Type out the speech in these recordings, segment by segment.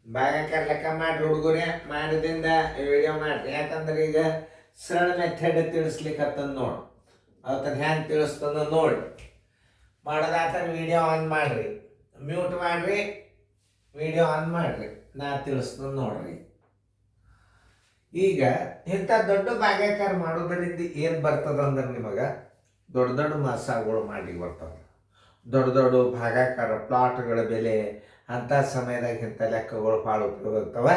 ಭಾಗಾಕಾರ ಲೆಕ್ಕ ಮಾಡ್ರಿ ಹುಡುಗರೇ, ಮಾಡಿದಿಂದ ವಿಡಿಯೋ ಮಾಡ್ರಿ. ಯಾಕಂದ್ರೆ ಈಗ ಸರಳ ಮೆಥಡ್ ತಿಳಿಸ್ಲಿಕ್ಕತ್ತಂದು ನೋಡು, ಅವತ್ತನ್ನು ಹ್ಯಾಂಗೆ ತಿಳಿಸ್ತಂದ ನೋಡಿ. ಮಾಡೋದಾತ ವಿಡಿಯೋ ಆನ್ ಮಾಡ್ರಿ, ಮ್ಯೂಟ್ ಮಾಡ್ರಿ, ವಿಡಿಯೋ ಆನ್ ಮಾಡ್ರಿ, ನಾ ತಿಳಿಸ್ತಂದು ನೋಡ್ರಿ. ಈಗ ಇಂಥ ದೊಡ್ಡ ಭಾಗಾಕಾರ ಮಾಡೋದ್ರಿಂದ ಏನು ಬರ್ತದಂದ್ರೆ ನಿಮಗೆ ದೊಡ್ಡ ದೊಡ್ಡ ಮಸಾಗಳು ಮಾಡಿ ಬರ್ತದೆ. ದೊಡ್ಡ ದೊಡ್ಡ ಭಾಗಾಕಾರ ಪ್ಲಾಟ್ಗಳ ಬೆಲೆ ಅಂಥ ಸಮಯದಾಗ ಇಂಥ ಲೆಕ್ಕಗಳು ಭಾಳ ಉಪಯೋಗ ಆಗ್ತವೆ.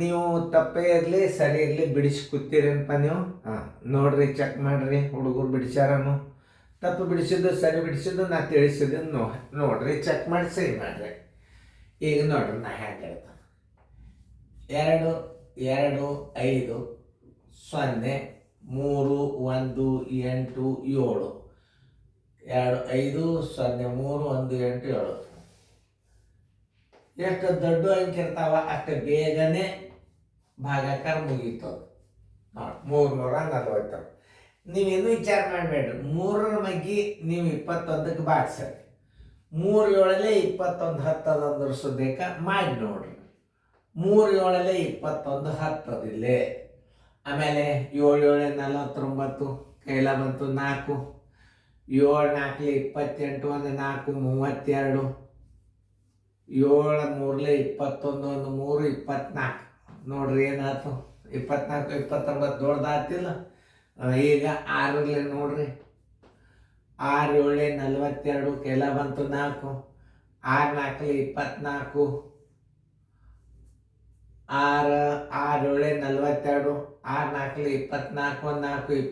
ನೀವು ತಪ್ಪೇ ಇರಲಿ ಸರಿ ಇರಲಿ ಬಿಡಿಸಿ ಕೂತೀರೇನಪ್ಪ ನೀವು. ನೋಡ್ರಿ, ಚೆಕ್ ಮಾಡಿರಿ, ಹುಡುಗರು ಬಿಡಿಸ್ಯಾರನು, ತಪ್ಪು ಬಿಡಿಸಿದ್ದು ಸರಿ ಬಿಡಿಸಿದ್ದು ನಾ ತಿಳಿಸಿದ್ದು ನೋಡ್ರಿ, ಚೆಕ್ ಮಾಡಿ ಸರಿ ಮಾಡಿರಿ. ಈಗ ನೋಡ್ರಿ ನಾ ಹ್ಯಾಂಗೆ ಹೇಳ್ತಾನೆ. 2 2 5 0 3 1 8 7 2 5 0 3 1 8 7. ಎಷ್ಟು ದೊಡ್ಡ ಅಂಕಿ ಇರ್ತಾವ ಅಷ್ಟು ಬೇಗನೆ ಭಾಗಾಕಾರ ಮುಗೀತದೆ. ನೋಡಿ 340. ನೀವೇನು ವಿಚಾರ ಮಾಡಬೇಡ್ರಿ, 3ರ ಮಗ್ಗಿ ನೀವು 21ಕ್ಕೆ ಬಾಗಿಸರಿ. 3 7 21 10 ಅಂದ್ರೆ ಸುದ್ದೇಕ ಮಾಡಿ ನೋಡ್ರಿ. 3 7 21 10 ಇಲ್ಲೇ. ಆಮೇಲೆ 7 7 49 ಕೈಲ ಬಂತು 4. 7 4 28 1 4 32. 7 3 21 1 3 24. ನೋಡ್ರಿ ಏನಾಯ್ತು, 24 29 ದೊಡ್ಡದಾತಿಲ್ಲ. ಈಗ 6 ನೋಡ್ರಿ, 6 7 42 ಕೆಲ ಬಂತು 4. 6 4 24. 6 6 7 42.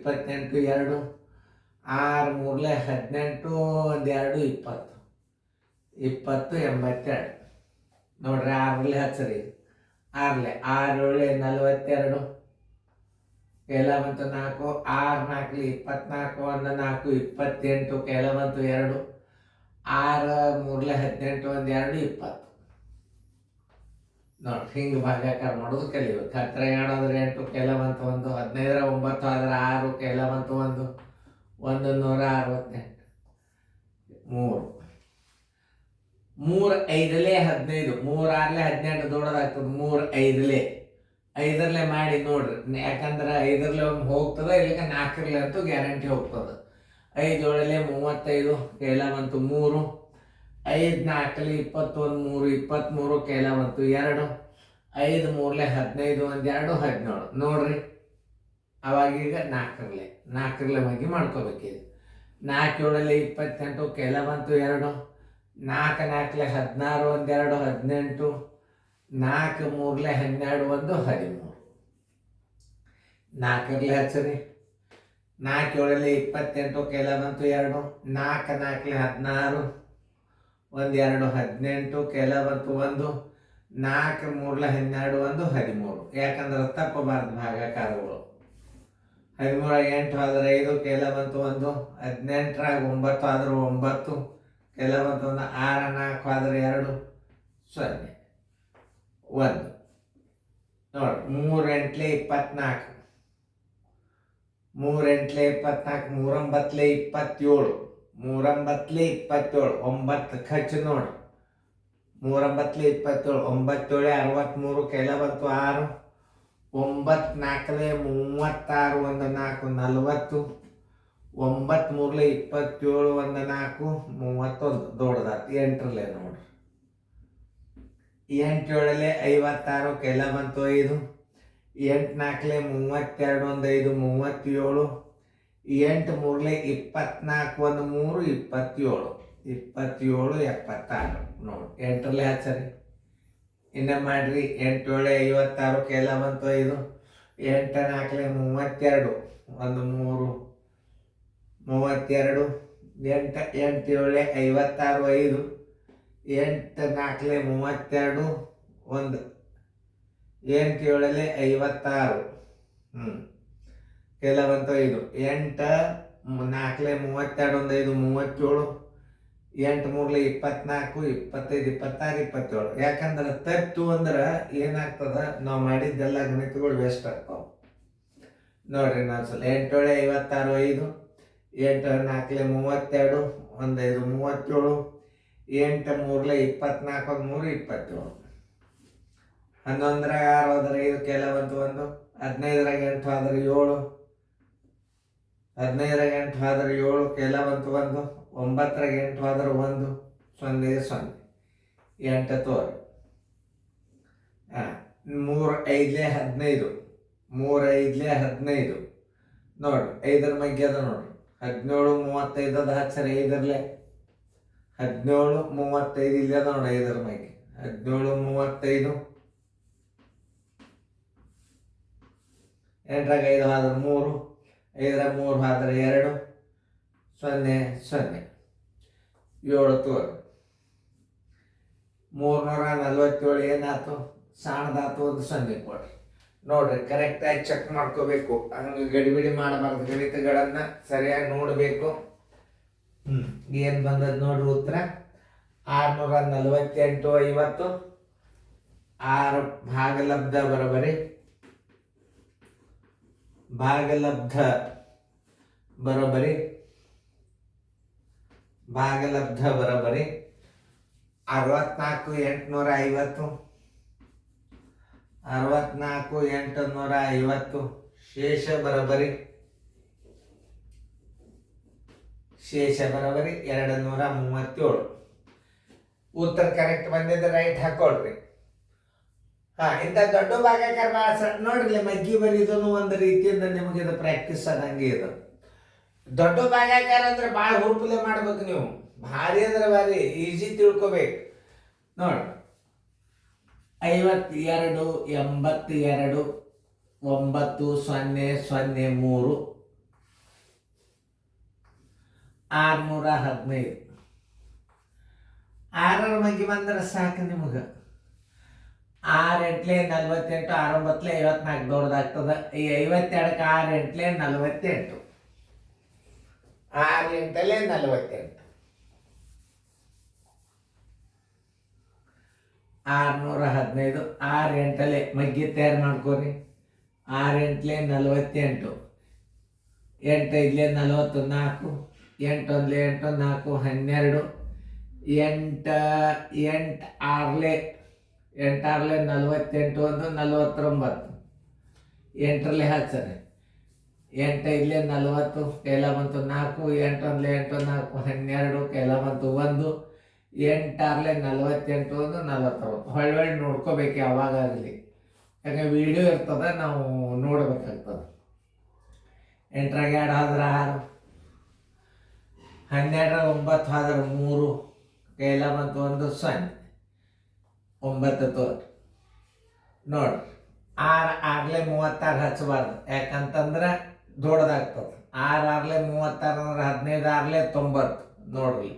6 4 24 1 4 28 2. 6 3 18 1 2 20. 20 82. ನೋಡ್ರಿ 6 ಹಚ್ಚರಿ. 6 6 7 42 ಕೆಲ ಬಂತು 4. 6 4 24 1 4 28 ಕೆಲ ಬಂತು 2. 6 3 18 1 2 20. ನೋಡಿ ಹಿಂಗೆ ಭಾಗಾಕಾರ ಮಾಡೋದು ಕಲಿಬೇಕು. 10 2 8 ಕೆಲ ಬಂತು 1. 15 9 ಆದ್ರೆ 6 ಕೆಲ ಬಂತು 1. 168. 3 3 5 15. 3 6 18 ದೊಡ್ಡದಾಗ್ತದೆ. 3 5 5 ಮಾಡಿ ನೋಡ್ರಿ, ಯಾಕಂದ್ರೆ 5 ಒಮ್ಮೆ ಹೋಗ್ತದೆ, ಇಲ್ಲಿಗೆ 4 ಅಂತೂ ಗ್ಯಾರಂಟಿ ಹೋಗ್ತದೆ. 5 7 35 ಕೆಲ ಬಂತು 3. 5 4 21 3 23 ಕೆಲ ಬಂತು 2. 5 3 15 1 2 17. ನೋಡ್ರಿ ಅವಾಗೀಗ 4 ಮಗ್ಗಿ ಮಾಡ್ಕೋಬೇಕಿದೆ. 4 7 28 ಕೆಲ ಬಂತು 2. 4 4 16 1 2 18. 4 3 12 1 13. 4 ಹಚ್ಚರಿ. 4 7 28 ಕೆಲ ಬಂತು 2. 4 4 16 1 2 18 ಕೆಲ ಬಂತು 1. 4 3 12 1 13. ಯಾಕಂದ್ರೆ ತಪ್ಪಬಾರ್ದು ಭಾಗಾಕಾರಗಳು. 13 8 ಆದ್ರೆ 5 ಕೆಲ ಬಂತು 1. 18 9 ಆದ್ರೆ 9 ಕೆಲ ಬಂತು 1. 6 4 ಆದ್ರೆ 2 0 1. ನೋಡಿ 3 8 24. 3 8 24. 3 9 27. 3 9 27. 9 ಖರ್ಚು ನೋಡಿ. 3 9 27. 9 7 63 ಕೆಲ ಬಂತು 6. 9 4 36 1 4 40. 9 3 27 1 4 31 ದೊಡ್ಡದಾತು. 8 ನೋಡ್ರಿ. 8 7 56 ಕೆಲ ಬಂತು 5. 8 4 32 1 5 37. 8 3 24 1 3 27. 27 76. ನೋಡಿ 8 ಹಚ್ಚರಿ. ಇನ್ನು ಮಾಡ್ರಿ. 8 7 56 ಕೆಲ ಬಂತು 5. 8 4 32 1 3 32. 8 8 7 56 5. 8 4 32 1. 8 7 56 ಕೆಲ ಬಂತು 5. 8 4 32 1 5 37. 8 3 24 25 26 27. ಯಾಕಂದ್ರೆ ತಪ್ಪು ಅಂದ್ರೆ ಏನಾಗ್ತದ, ನಾವು ಮಾಡಿದ್ದೆಲ್ಲ ಗಣಿತಗಳು ವೇಸ್ಟ್ ಆಗ್ತಾವ. ನೋಡ್ರಿ ಇನ್ನೊಂದ್ಸಲ. 8 7 56 5. 8 4 32 1 5 37. 8 3 24 1 3 27. 11ರಾಗ 6 ಹೋದ್ರೆ 5 ಕೆಲ ಬಂತು 1, 15ರಾಗ 8 ಹೋದ್ರೆ 7, 15ರಾಗ 8 ಹೋದ್ರೆ 7 ಕೆಲ ಬಂತು 1, 9ರಾಗ 8 ಹೋದ್ರೆ 1, 0 0 8 ತೋರಿ. 3 5 15, 3 5 15 ನೋಡ್ರಿ. 5ರ ಮಗ್ಗೆ ಅದ ನೋಡ್ರಿ. 17 35 ಅದ ಹಚ್ಚರಿ 5ರಲ್ಲೇ 17 35 ಇಲ್ಲಿ ಅದ ನೋಡಿ. 5ರ ಮಗ್ಗೆ 17 35, 8ರಾಗ 5 ಹೋದ್ರೆ 3, 5ರಾಗ 3 ಹೋದ್ರೆ 2, 0 0 7 ತೋರಿ. 347 ಏನಾಯ್ತು? ಸಣ್ಣದಾತು, ಒಂದು 0 ಕೊಡ್ರಿ. ನೋಡ್ರಿ, ಕರೆಕ್ಟಾಗಿ ಚೆಕ್ ಮಾಡ್ಕೋಬೇಕು. ಹಂಗೆ ಗಡಿಬಿಡಿ ಮಾಡಬಾರ್ದು. ಗಣಿತಗಳನ್ನ ಸರಿಯಾಗಿ ನೋಡಬೇಕು. ಏನು ಬಂದದ್ದು ನೋಡ್ರಿ ಉತ್ತರ 648 50. 6 ಭಾಗಲಬ್ಧ ಬರೋಬರಿ. ಭಾಗಲಬ್ಧ ಬರೋಬರಿ. ಭಾಗಲಬ್ಧ ಬರೋಬರಿ 64 850. 64 850 ಶೇಷ ಬರೋಬರಿ. ಶೇಷ ಬರೋಬರಿ 237. ಉತ್ತರ ಕರೆಕ್ಟ್ ಬಂದಿದ್ರೆ ರೈಟ್ ಹಾಕೊಳ್ರಿ. ಇಂಥ ದೊಡ್ಡ ಭಾಗಾಕಾರ ನೋಡ್ರಿ, ಮಗ್ಗಿ ಬರೀದನು ಒಂದು ರೀತಿಯಿಂದ ನಿಮಗೆ ಇದು ಪ್ರಾಕ್ಟೀಸ್ ಆದಂಗೆ ಇದು. ದೊಡ್ಡ ಭಾಗಾಕಾರ ಅಂದ್ರೆ ಭಾಳ ಹುರುಪಲೆ ಮಾಡ್ಬೇಕು ನೀವು. ಭಾರಿ ಅಂದ್ರೆ ಭಾರಿ ಈಜಿ ತಿಳ್ಕೊಬೇಕು. ನೋಡ್ರಿ, 52 82 9 0 0 3 615. 6ರ ಮಗ್ಗಿ ಬಂದ್ರೆ ಸಾಕು ನಿಮಗೆ. 6 8 48, 6 9 54 ದೊಡ್ಡದಾಗ್ತದೆ. ಈ 52ಕ್ಕೆ 6 8 48, 6 8 48. 615. 6 8 ಮಗ್ಗಿ ತಯಾರು ಮಾಡ್ಕೋರಿ. 6 8 48, 8 5 44, 8 1 8 4 12, 8 8 6 8 6 48 1 49. 8ರಲ್ಲಿ ಹಚ್ಚರಿ. 8 5 40 ಕೆಲ ಬಂತು 4, 8 1 8 4 12 ಕೆಲ ಬಂತು 1, 8 6 48 1 49. ಹೊಳ್ಳಿ ನೋಡ್ಕೋಬೇಕು ಯಾವಾಗಲಿ. ಯಾಕಂದ್ರೆ ವಿಡಿಯೋ ಇರ್ತದೆ, ನಾವು ನೋಡ್ಬೇಕಾಗ್ತದೆ. 8ರಾಗ 2 ಹೋದ್ರೆ 6, 12ರಾಗ 9 ಹೋದ್ರೆ 3 ಕೆಲ ಬಂತು 1 0 9 ತೋರಿ. ನೋಡ್ರಿ, 6 6 36 ಹಚ್ಚಬಾರ್ದು. ಯಾಕಂತಂದ್ರೆ ದೊಡ್ಡದಾಗ್ತದೆ. 6 6 36 ಅಂದ್ರೆ 15 6 90. ನೋಡ್ರಿ,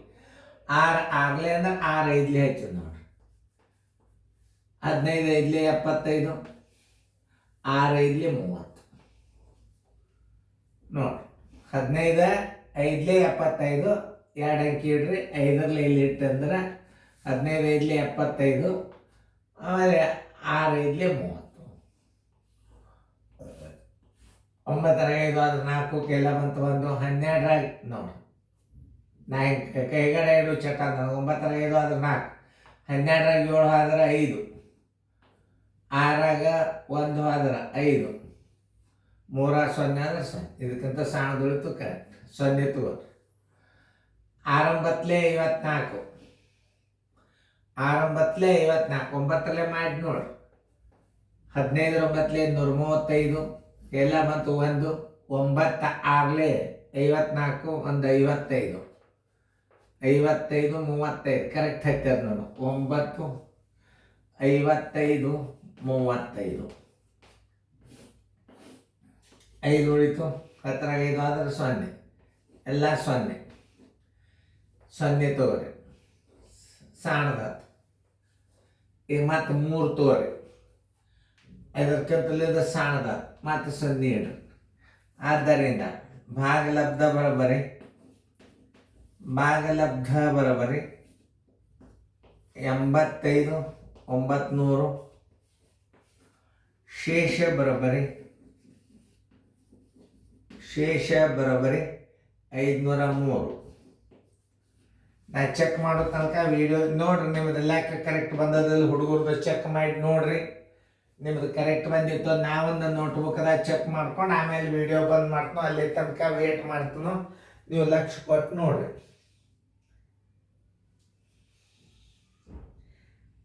6 6 ಅಂದ್ರೆ 6 5 ಹಚ್ಚಿ ನೋಡ್ರಿ. 15 5 75, 6 5 30. ನೋಡ್ರಿ, 15 5 75 2 ಅಂಕಿ ಇಡ್ರಿ. 5ರಲ್ಲಿ ಇಲ್ಲಿ ಇಟ್ಟಂದ್ರೆ 15 5 75, ಆಮೇಲೆ 6 5 30. 9ರಾಗ 5 ಆದ್ರೆ 4 ಕೆಲ ಬಂತು 1, 12ರಾಗ ನೋಡ್ರಿ ಕೈಗಡೆ 2 ಚಟ. 9ರಾಗ 5 ಆದ್ರೆ 4, 12ರಾಗ 7 ಆದ್ರೆ 5, 6ರಾಗ 1 ಆದ್ರೆ 5, 3 0 ಅಂದ್ರೆ 0. ಇದಕ್ಕಿಂತ ಸಣ್ಣದುಳಿತು ಕರೆಕ್ಟ್ 0 ತಗೋರಿ. 6 9 54, 6 9 54. 9ರಲ್ಲೇ ಮಾಡಿ ನೋಡ್ರಿ. 15 9 135 ಕೆಲ ಬಂತು 1, 9 6 54 1 55, 55 35 ಕರೆಕ್ಟ್ ಹಚ್ಚಾರ ನೋಡು. 9 55 35. 5 ಉಳಿತು. 10ರಾಗ 5 ಆದ್ರೆ 0, ಎಲ್ಲ 0 0 ತಗೋರಿ. ಸಣ್ಣದಾತು. ಈಗ ಮತ್ತೆ 3 ತೋರಿ. 5ಕ್ಕಿಂತಲಿಂದ ಸಣ್ಣದಾತು. ಮತ್ತೆ 0 ಇಡ್ರಿ. ಆದ್ದರಿಂದ ಭಾಗಲಬ್ಧ ಬರೋಬರಿ. ಭಾಗಲಬ್ಧ ಬರೋಬರಿ 85 900. ಶೇಷ ಬರೋಬರಿ. ಶೇಷ ಬರೋಬರಿ 503. ನಾ ಚೆಕ್ ಮಾಡೋ ತನಕ ವಿಡಿಯೋ ನೋಡ್ರಿ. ನಿಮ್ಮದು ಲೆಕ್ಕ ಕರೆಕ್ಟ್ ಬಂದದಲ್ಲಿ ಹುಡುಗರದ್ದು ಚೆಕ್ ಮಾಡಿ ನೋಡ್ರಿ. ನಿಮ್ದು ಕರೆಕ್ಟ್ ಬಂದಿತ್ತು ನಾವೊಂದು ನೋಟ್ಬುಕ್ದಾಗ ಚೆಕ್ ಮಾಡ್ಕೊಂಡು ಆಮೇಲೆ ವಿಡಿಯೋ ಬಂದ್ ಮಾಡ್ತೀನೋ ಅಲ್ಲಿ ತನಕ ವೇಟ್ ಮಾಡ್ತೀನೋ ನೀವು ಲಕ್ಷ ಕೊಟ್ಟು ನೋಡ್ರಿ.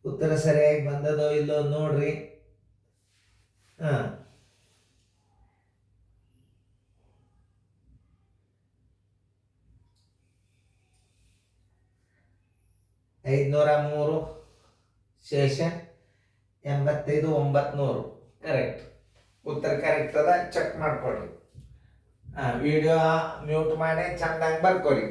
ಉತ್ತರ ಸರಿಯಾಗಿ ಬಂದದೋ ಇಲ್ಲೋ ನೋಡ್ರಿ. ಹಾಂ, 503 ಶೇಷ 85 900 ಕರೆಕ್ಟ್. ಉತ್ತರ ಕರೆಕ್ಟ್ ಅದ, ಚೆಕ್ ಮಾಡ್ಕೊಡ್ರಿ. ವಿಡಿಯೋ ಮ್ಯೂಟ್ ಮಾಡಿ ಚಂದಂಗೆ ಬರ್ಕೊರಿ.